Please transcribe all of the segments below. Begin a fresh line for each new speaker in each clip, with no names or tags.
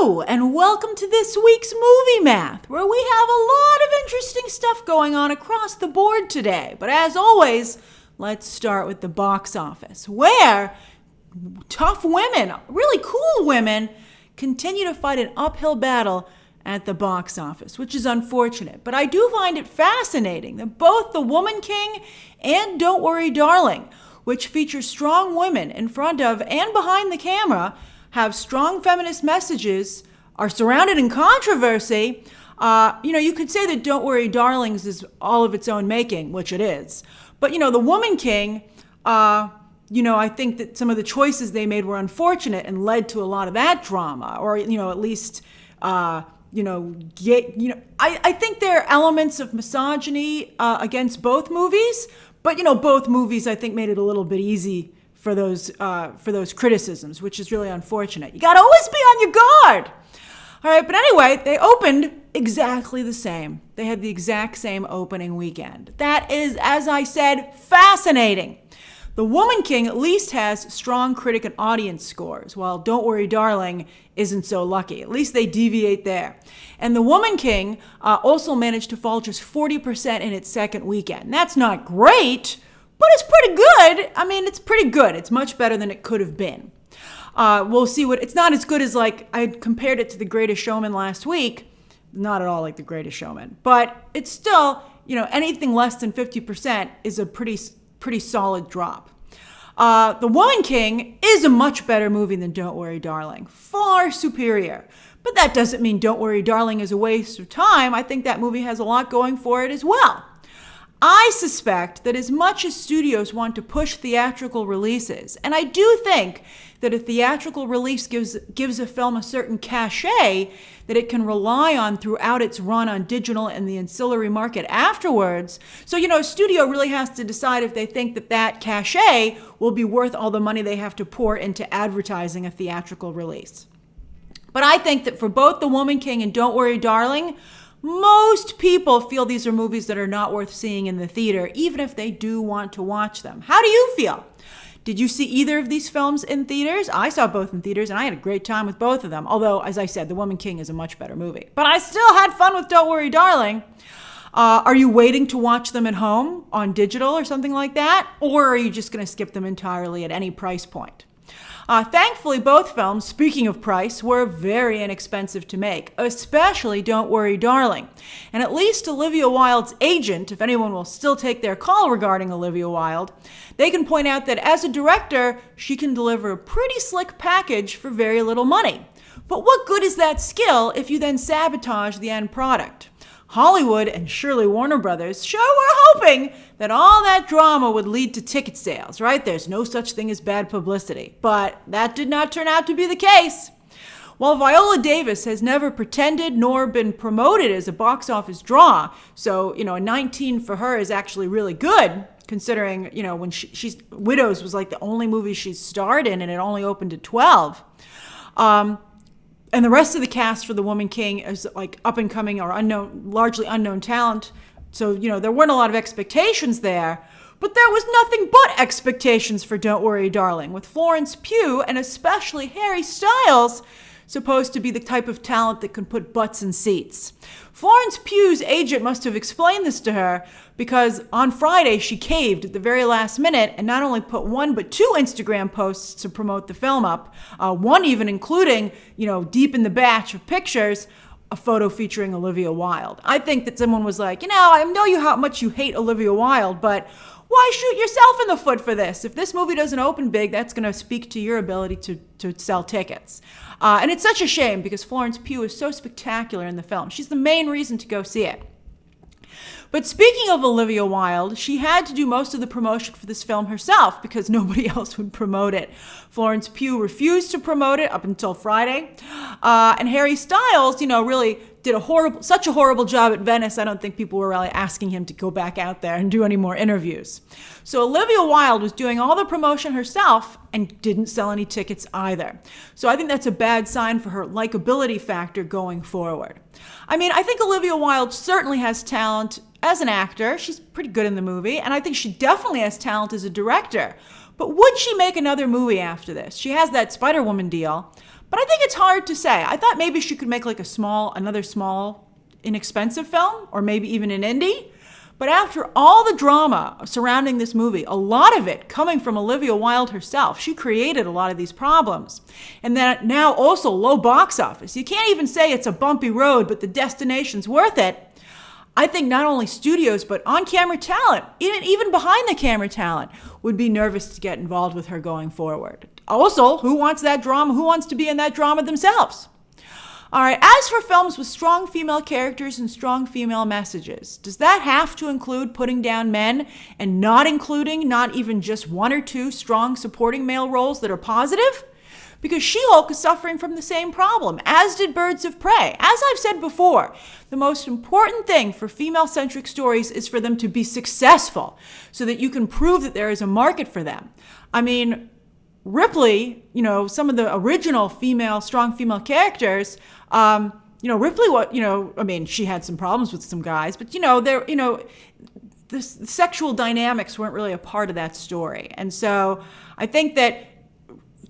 Hello, and welcome to this week's Movie Math, where we have a lot of interesting stuff going on across the board today. But as always, let's start with the box office, where tough women, really cool women, continue to fight an uphill battle at the box office, which is unfortunate. But I do find it fascinating that both The Woman King and Don't Worry Darling, which feature strong women in front of and behind the camera, have strong feminist messages, are surrounded in controversy. You could say that Don't Worry Darlings is all of its own making, which it is. But, The Woman King, I think that some of the choices they made were unfortunate and led to a lot of that drama, or, at least, I think there are elements of misogyny against both movies, but, both movies, I think, made it a little bit easy for those criticisms, which is really unfortunate. You got to always be on your guard. All right, but anyway, they opened exactly the same. They had the exact same opening weekend. That is, as I said, fascinating. The Woman King at least has strong critic and audience scores, while Don't Worry Darling isn't so lucky. At least they deviate there. And The Woman King also managed to fall just 40% in its second weekend. That's not great, but it's pretty good. It's pretty good. It's much better than it could have been. We'll see it's not as good as I compared it to The Greatest Showman last week. Not at all like The Greatest Showman. But it's still, anything less than 50% is a pretty solid drop. The Woman King is a much better movie than Don't Worry Darling. Far superior. But that doesn't mean Don't Worry Darling is a waste of time. I think that movie has a lot going for it as well. I suspect that as much as studios want to push theatrical releases, and I do think that a theatrical release gives a film a certain cachet that it can rely on throughout its run on digital and the ancillary market afterwards. So, a studio really has to decide if they think that cachet will be worth all the money they have to pour into advertising a theatrical release. But I think that for both The Woman King and Don't Worry Darling, most people feel these are movies that are not worth seeing in the theater, even if they do want to watch them. How do you feel? Did you see either of these films in theaters? I saw both in theaters, and I had a great time with both of them. Although, as I said, The Woman King is a much better movie. But I still had fun with Don't Worry Darling. Are you waiting to watch them at home on digital or something like that? Or are you just going to skip them entirely at any price point? Thankfully, both films, speaking of price, were very inexpensive to make, especially Don't Worry Darling. And at least Olivia Wilde's agent, if anyone will still take their call regarding Olivia Wilde, they can point out that as a director, she can deliver a pretty slick package for very little money. But what good is that skill if you then sabotage the end product? Hollywood and surely Warner Brothers sure were hoping that all that drama would lead to ticket sales, right? There's no such thing as bad publicity. But that did not turn out to be the case. While Viola Davis has never pretended nor been promoted as a box office draw, so, a 19 for her is actually really good, considering, when she's Widows was like the only movie she's starred in and it only opened at 12. And the rest of the cast for The Woman King is like up and coming or largely unknown talent. So, there weren't a lot of expectations there. But there was nothing but expectations for Don't Worry Darling, with Florence Pugh and especially Harry Styles supposed to be the type of talent that can put butts in seats. Florence Pugh's agent must have explained this to her because on Friday she caved at the very last minute and not only put one but two Instagram posts to promote the film up, one even including, deep in the batch of pictures, a photo featuring Olivia Wilde. I think that someone was like, I know how much you hate Olivia Wilde, but why shoot yourself in the foot for this? If this movie doesn't open big, that's going to speak to your ability to sell tickets. And it's such a shame because Florence Pugh is so spectacular in the film. She's the main reason to go see it. But speaking of Olivia Wilde, she had to do most of the promotion for this film herself because nobody else would promote it. Florence Pugh refused to promote it up until Friday. And Harry Styles, really did such a horrible job at Venice, I don't think people were really asking him to go back out there and do any more interviews. So Olivia Wilde was doing all the promotion herself and didn't sell any tickets either. So I think that's a bad sign for her likability factor going forward. I think Olivia Wilde certainly has talent as an actor. She's pretty good in the movie, and I think she definitely has talent as a director. But would she make another movie after this? She has that Spider-Woman deal, But I think it's hard to say. I thought maybe she could make like another small, inexpensive film, or maybe even an indie. But after all the drama surrounding this movie, a lot of it coming from Olivia Wilde herself, she created a lot of these problems. And then now also low box office. You can't even say it's a bumpy road, but the destination's worth it. I think not only studios, but on-camera talent, even behind the camera talent, would be nervous to get involved with her going forward. Also, who wants that drama? Who wants to be in that drama themselves? All right, as for films with strong female characters and strong female messages, does that have to include putting down men and not including not even just one or two strong supporting male roles that are positive? Because She-Hulk is suffering from the same problem, as did Birds of Prey. As I've said before, the most important thing for female-centric stories is for them to be successful so that you can prove that there is a market for them. I mean, Ripley, some of the original strong female characters, Ripley, she had some problems with some guys, but, the sexual dynamics weren't really a part of that story. And so I think that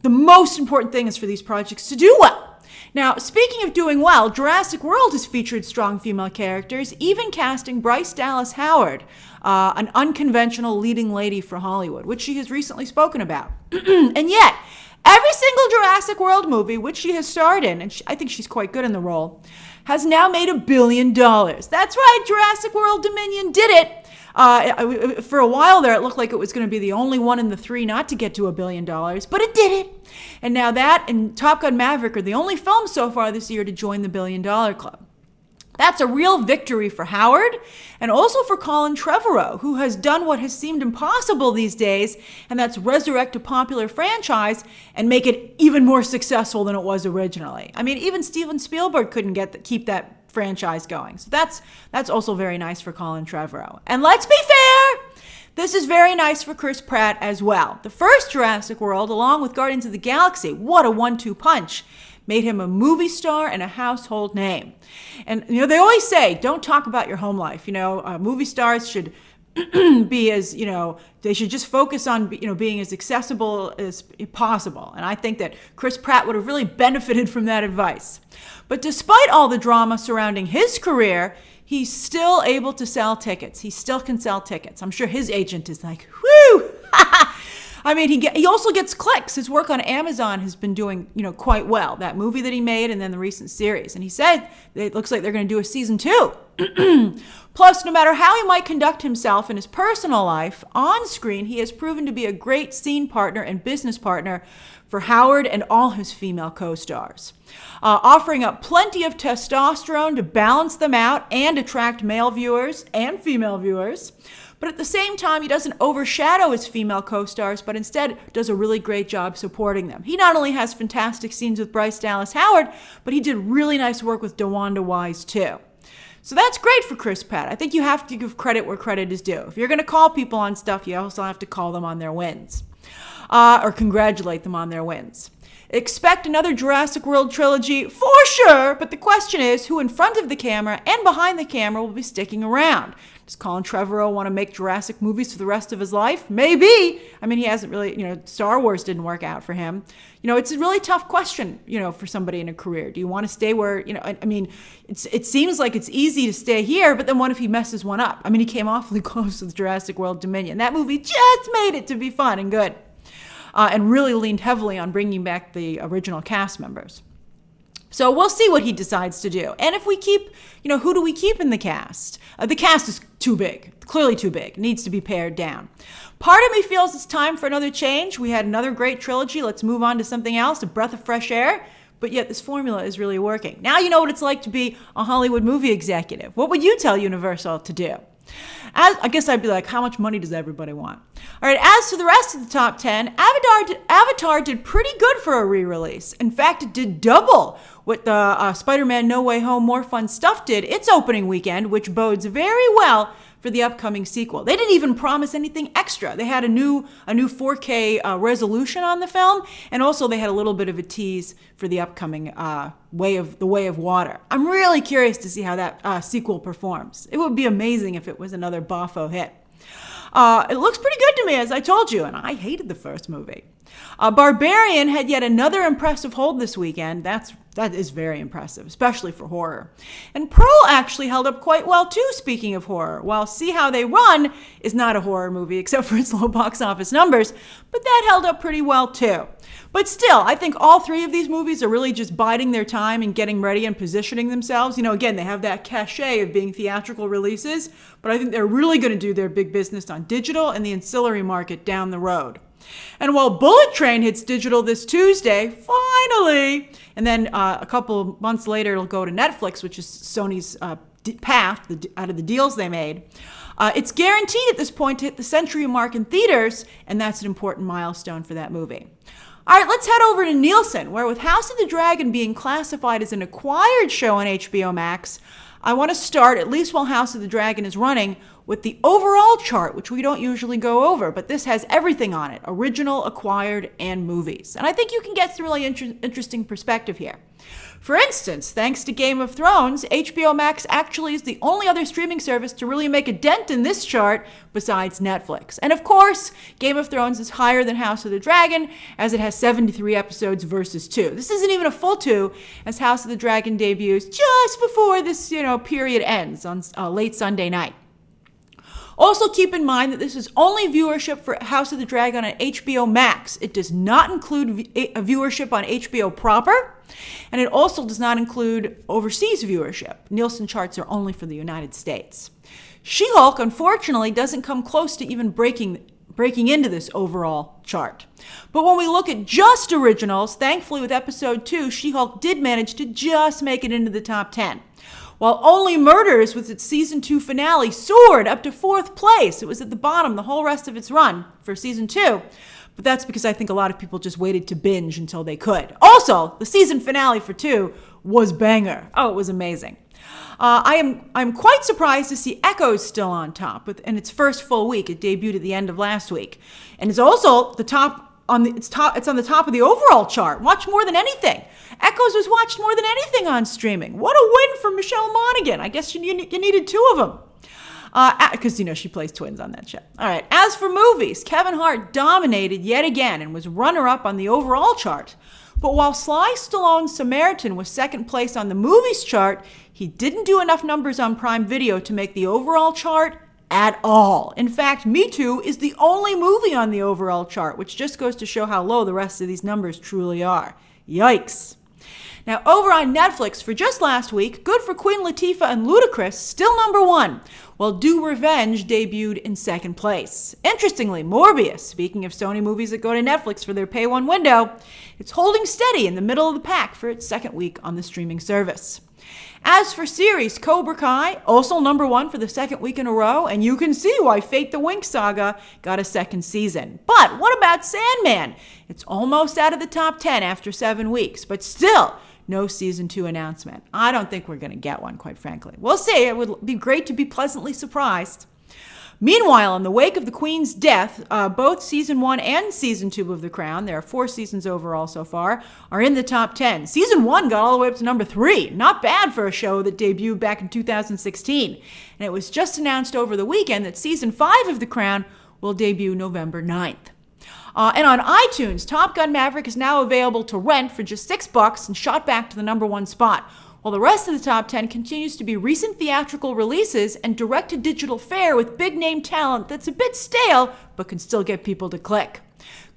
the most important thing is for these projects to do well. Now, speaking of doing well, Jurassic World has featured strong female characters, even casting Bryce Dallas Howard, an unconventional leading lady for Hollywood, which she has recently spoken about. And yet, every single Jurassic World movie, which she has starred in, and I think she's quite good in the role, has now made $1 billion. That's right, Jurassic World Dominion did it. For a while there, it looked like it was going to be the only one in the three not to get to $1 billion, but it did it. And now that and Top Gun Maverick are the only films so far this year to join the $1 billion club. That's a real victory for Howard and also for Colin Trevorrow, who has done what has seemed impossible these days, and that's resurrect a popular franchise and make it even more successful than it was originally. I mean, even Steven Spielberg couldn't keep that franchise going. So that's also very nice for Colin Trevorrow. And let's be fair, this is very nice for Chris Pratt as well. The first Jurassic World, along with Guardians of the Galaxy, what a 1-2 punch, made him a movie star and a household name. And they always say, don't talk about your home life. Movie stars should be as, they should just focus on, being as accessible as possible. And I think that Chris Pratt would have really benefited from that advice. But despite all the drama surrounding his career, he's still able to sell tickets. He still can sell tickets. I'm sure his agent is like, whoo! I mean, he also gets clicks. His work on Amazon has been doing, quite well. That movie that he made and then the recent series. And he said it looks like they're going to do a season 2. Plus, no matter how he might conduct himself in his personal life, on screen, he has proven to be a great scene partner and business partner for Howard and all his female co-stars, offering up plenty of testosterone to balance them out and attract male viewers and female viewers. But at the same time, he doesn't overshadow his female co-stars, but instead does a really great job supporting them. He not only has fantastic scenes with Bryce Dallas Howard, but he did really nice work with DeWanda Wise too. So that's great for Chris Pratt. I think you have to give credit where credit is due. If you're going to call people on stuff, you also have to call them on their wins, or congratulate them on their wins. Expect another Jurassic World trilogy for sure, but the question is who in front of the camera and behind the camera will be sticking around. Does Colin Trevorrow want to make Jurassic movies for the rest of his life? Maybe. I mean, he hasn't really, Star Wars didn't work out for him. It's a really tough question, for somebody in a career. Do you want to stay where, it seems like it's easy to stay here, but then what if he messes one up? I mean, he came awfully close with Jurassic World Dominion. That movie just made it to be fun and good. And really leaned heavily on bringing back the original cast members. So we'll see what he decides to do. And if we keep, who do we keep in the cast? The cast is too big, clearly too big. It needs to be pared down. Part of me feels it's time for another change. We had another great trilogy. Let's move on to something else, a breath of fresh air. But yet this formula is really working. Now you know what it's like to be a Hollywood movie executive. What would you tell Universal to do? I guess I'd be like, how much money does everybody want? All right, as to the rest of the top 10, Avatar did pretty good for a re-release. In fact, it did double what the Spider-Man No Way Home More Fun Stuff did its opening weekend, which bodes very well for the upcoming sequel. They didn't even promise anything extra. They had a new 4K resolution on the film, and also they had a little bit of a tease for the upcoming Way of Water. I'm really curious to see how that sequel performs. It would be amazing if it was another boffo hit. It looks pretty good to me, as I told you, and I hated the first movie. Barbarian had yet another impressive hold this weekend. That is very impressive, especially for horror. And Pearl actually held up quite well too, speaking of horror. While See How They Run is not a horror movie except for its low box office numbers, but that held up pretty well too. But still, I think all three of these movies are really just biding their time and getting ready and positioning themselves. Again, they have that cachet of being theatrical releases, but I think they're really going to do their big business on digital and the ancillary market down the road. And while Bullet Train hits digital this Tuesday, finally, and then a couple months later it'll go to Netflix, which is Sony's path out of the deals they made, it's guaranteed at this point to hit the century mark in theaters, and that's an important milestone for that movie. All right, let's head over to Nielsen, where with House of the Dragon being classified as an acquired show on HBO Max, I want to start, at least while House of the Dragon is running, with the overall chart, which we don't usually go over, but this has everything on it, original, acquired, and movies. And I think you can get some really interesting perspective here. For instance, thanks to Game of Thrones, HBO Max actually is the only other streaming service to really make a dent in this chart besides Netflix. And of course, Game of Thrones is higher than House of the Dragon, as it has 73 episodes versus 2. This isn't even a full 2, as House of the Dragon debuts just before this, period ends on late Sunday night. Also keep in mind that this is only viewership for House of the Dragon on HBO Max. It does not include a viewership on HBO proper, and it also does not include overseas viewership. Nielsen charts are only for the United States. She-Hulk, unfortunately, doesn't come close to even breaking into this overall chart. But when we look at just originals, thankfully with episode 2, She-Hulk did manage to just make it into the top 10. While Only Murders with its season 2 finale soared up to 4th place. It was at the bottom the whole rest of its run for season 2. But that's because I think a lot of people just waited to binge until they could. Also, the season finale for 2 was banger. Oh, it was amazing. I'm quite surprised to see Echoes still on top in its first full week. It debuted at the end of last week, and it's also it's on the top of the overall chart. Watched more than anything. Echoes was watched more than anything on streaming. What a win for Michelle Monaghan. I guess you needed 2 of them. Because, she plays twins on that show. All right. As for movies, Kevin Hart dominated yet again and was runner-up on the overall chart. But while Sly Stallone's Samaritan was second place on the movies chart, he didn't do enough numbers on Prime Video to make the overall chart at all. In fact, Me Too is the only movie on the overall chart, which just goes to show how low the rest of these numbers truly are. Yikes. Now, over on Netflix, for just last week, Good for Queen Latifah and Ludacris still number 1, while Do Revenge debuted in second place. Interestingly, Morbius, speaking of Sony movies that go to Netflix for their Pay 1 window, it's holding steady in the middle of the pack for its second week on the streaming service. As for series, Cobra Kai, also number 1 for the second week in a row, and you can see why Fate the Winx Saga got a second season. But what about Sandman? It's almost out of the top 10 after 7 weeks, but still, no season 2 announcement. I don't think we're going to get one, quite frankly. We'll see. It would be great to be pleasantly surprised. Meanwhile, in the wake of the Queen's death, both season 1 and season 2 of The Crown, there are 4 seasons overall so far, are in the top 10. Season 1 got all the way up to number 3. Not bad for a show that debuted back in 2016. And it was just announced over the weekend that season 5 of The Crown will debut November 9th. And on iTunes, Top Gun Maverick is now available to rent for just $6 and shot back to the number 1 spot, while the rest of the top 10 continues to be recent theatrical releases and direct-to-digital fare with big-name talent that's a bit stale, but can still get people to click.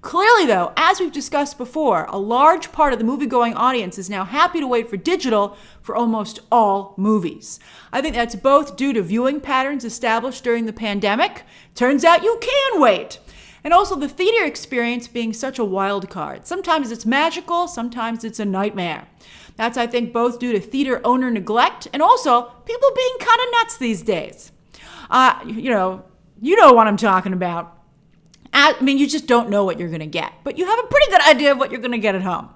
Clearly, though, as we've discussed before, a large part of the movie-going audience is now happy to wait for digital for almost all movies. I think that's both due to viewing patterns established during the pandemic. Turns out you can wait. And also the theater experience being such a wild card. Sometimes it's magical, sometimes it's a nightmare. That's, I think, both due to theater owner neglect and also people being kind of nuts these days. You know what I'm talking about. You just don't know what you're going to get, but you have a pretty good idea of what you're going to get at home.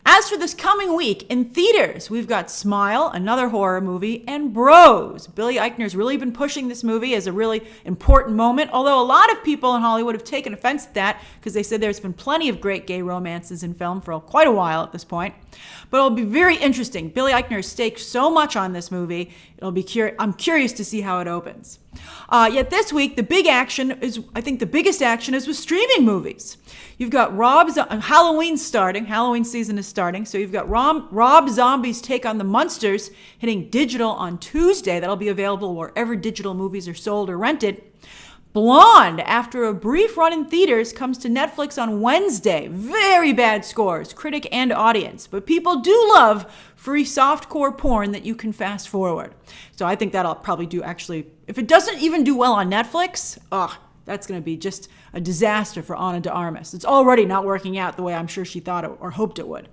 As for this coming week, in theaters, we've got Smile, another horror movie, and Bros. Billy Eichner's really been pushing this movie as a really important moment, although a lot of people in Hollywood have taken offense at that because they said there's been plenty of great gay romances in film for quite a while at this point. But it'll be very interesting. Billy Eichner staked so much on this movie. I'm curious to see how it opens. Yet this week, the biggest action is with streaming movies. You've got Halloween starting. Halloween season is starting. So you've got Rob Zombie's take on the Munsters hitting digital on Tuesday. That'll be available wherever digital movies are sold or rented. Blonde, after a brief run in theaters, comes to Netflix on Wednesday. Very bad scores, critic and audience. But people do love free softcore porn that you can fast forward. So I think that'll probably do actually, if it doesn't even do well on Netflix, that's going to be just a disaster for Ana de Armas. It's already not working out the way I'm sure she thought it or hoped it would.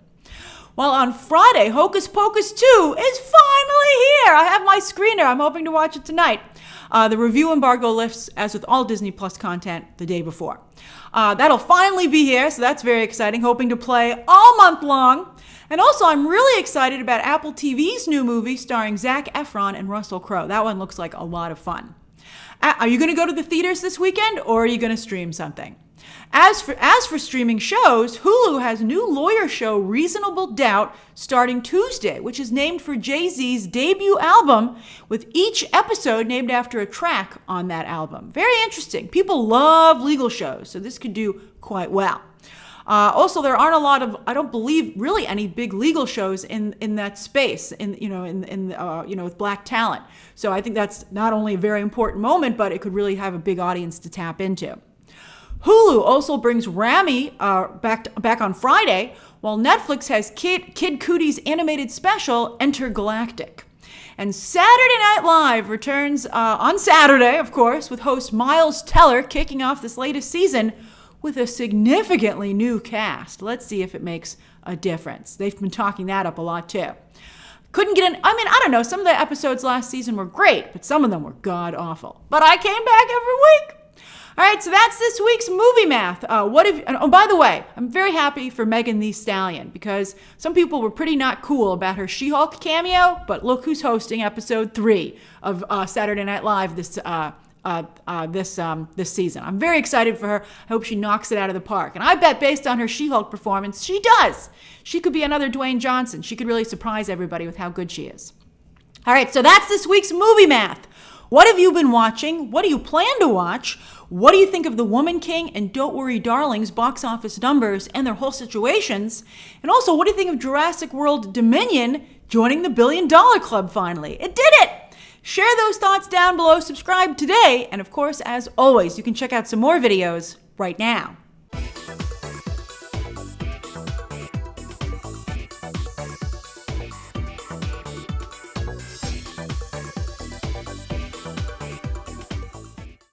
Well, on Friday, Hocus Pocus 2 is finally here. I have my screener. I'm hoping to watch it tonight. The review embargo lifts, as with all Disney Plus content, the day before. That'll finally be here, so that's very exciting. Hoping to play all month long. And also, I'm really excited about Apple TV's new movie starring Zac Efron and Russell Crowe. That one looks like a lot of fun. Are you going to go to the theaters this weekend, or are you going to stream something? As for streaming shows, Hulu has new lawyer show Reasonable Doubt starting Tuesday, which is named for Jay-Z's debut album, with each episode named after a track on that album. Very interesting. People love legal shows, so this could do quite well. Also, there aren't a lot of, I don't believe, really any big legal shows in that space, with black talent. So I think that's not only a very important moment, but it could really have a big audience to tap into. Hulu also brings Rami back on Friday, while Netflix has Kid Cudi's animated special, Intergalactic. And Saturday Night Live returns on Saturday, of course, with host Miles Teller kicking off this latest season with a significantly new cast. Let's see if it makes a difference. They've been talking that up a lot, too. I don't know, some of the episodes last season were great, but some of them were god-awful. But I came back every week. All right, so that's this week's movie math. By the way, I'm very happy for Megan Thee Stallion, because some people were pretty not cool about her She-Hulk cameo, but look who's hosting episode 3 of Saturday Night Live this season. I'm very excited for her. I hope she knocks it out of the park. And I bet based on her She-Hulk performance, she does. She could be another Dwayne Johnson. She could really surprise everybody with how good she is. All right, so that's this week's movie math. What have you been watching? What do you plan to watch? What do you think of The Woman King and Don't Worry Darling's box office numbers and their whole situations? And also, what do you think of Jurassic World Dominion joining the $1 billion club finally? It did it! Share those thoughts down below, subscribe today, and of course, as always, you can check out some more videos right now.